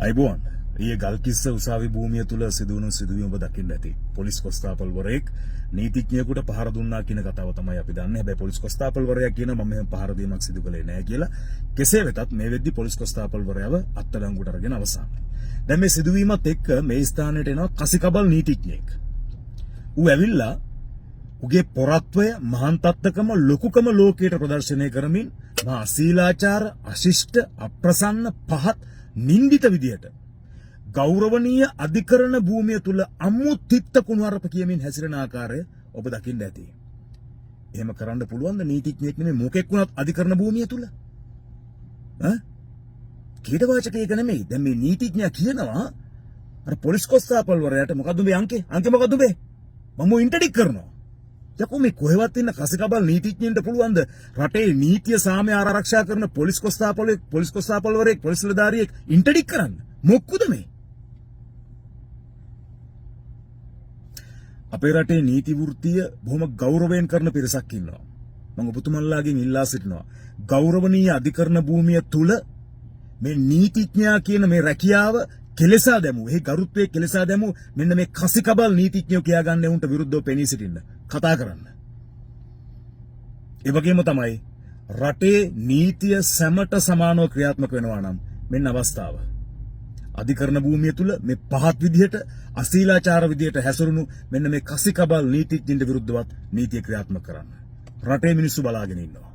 අයිබෝන් ඒ ගල්කිස්ස උසාවි භූමිය තුල සිදුවුණු සිදුවීම ඔබ දකින්න ඇති. පොලිස් කොස්තාපල්වරයෙක් නීතිඥයෙකුට පහර දුන්නා කියන කතාව තමයි අපි දන්නේ. හැබැයි පොලිස් කොස්තාපල්වරයා කියන මම මෙහෙම පහර දීමක් සිදු කළේ නැහැ කියලා. කෙසේ වෙතත් මේ වෙද්දි පොලිස් කොස්තාපල්වරයාව අත්අඩංගුවට අරගෙන අවසන්. දැන් මේ සිදුවීමත් එක්ක මේ ස්ථානයට එනවා කසිකබල් නීතිඥයෙක්. ඌ ඇවිල්ලා උගේ පොරත්වය මහාන්තත්කම ලොකුකම ලෝකයට ප්‍රදර්ශනය කරමින් මා අශීලාචාර අශිෂ්ට අප්‍රසන්න පහත් නින්දිත විදියට ගෞරවනීය අධිකරණ භූමිය තුල අමුත්‍ත්ත කුණුහරුප කියමින් හැසිරෙන ආකාරය ඔබ දකින්න ඇති. එහෙම කරන්න පුළුවන් ද නීතිඥයෙක් නෙමෙයි මොකෙක් වුණත් අධිකරණ භූමිය තුල? කීඩවාචකයක නෙමෙයි. දැන් මේ නීතිඥයා කියනවා අර පොලිස් කොස්තාපල්වරයාට මොකද්ද මේ අංකේ? අංකේ මොකද්ද මේ? මම ඉන්ටර්ඩික් කරනවා. යකෝ මේ කොහෙවත් ඉන්න කසිකබල් නීතිඥයින්ට පුළුවන් ද රටේ නීතිය සාමය ආරක්ෂා කරන පොලිස් කොස්තාපල්වරයෙක් පොලිස් නිලධාරියෙක් ඉන්ටර්ඩික් කරන්න? මොක්කුද මේ? අපේ රටේ නීති වෘත්තිය බොහොම ගෞරවයෙන් කරන පිරිසක් ඉන්නවා. මම ඔබතුමන්ලාගෙන් ඉල්ලා සිටිනවා ගෞරවනීය අධිකරණ භූමිය තුල මේ නීතිඥයා කියන මේ රැකියාව කෙලෙසා දැමු. ඒ ගරුත්වයේ කෙලෙසා දැමු. මෙන්න මේ කසිකබල් නීතිඥයෝ කියා ගන්න උන්ට විරුද්ධව පෙනී සිටින්න. කතා කරන්න. ඒ වගේම තමයි රටේ නීතිය සැමට සමානව ක්‍රියාත්මක වෙනවා නම් මෙන්න අවස්ථාව. අධිකරණ භූමිය තුල මේ පහත් විදිහට අශීලාචාර විදිහට හැසිරුණු මෙන්න මේ කසිකබල් නීතිඥයින්ට විරුද්ධවත් නීතිය ක්‍රියාත්මක කරන්න. රටේ මිනිස්සු බලාගෙන ඉන්නවා.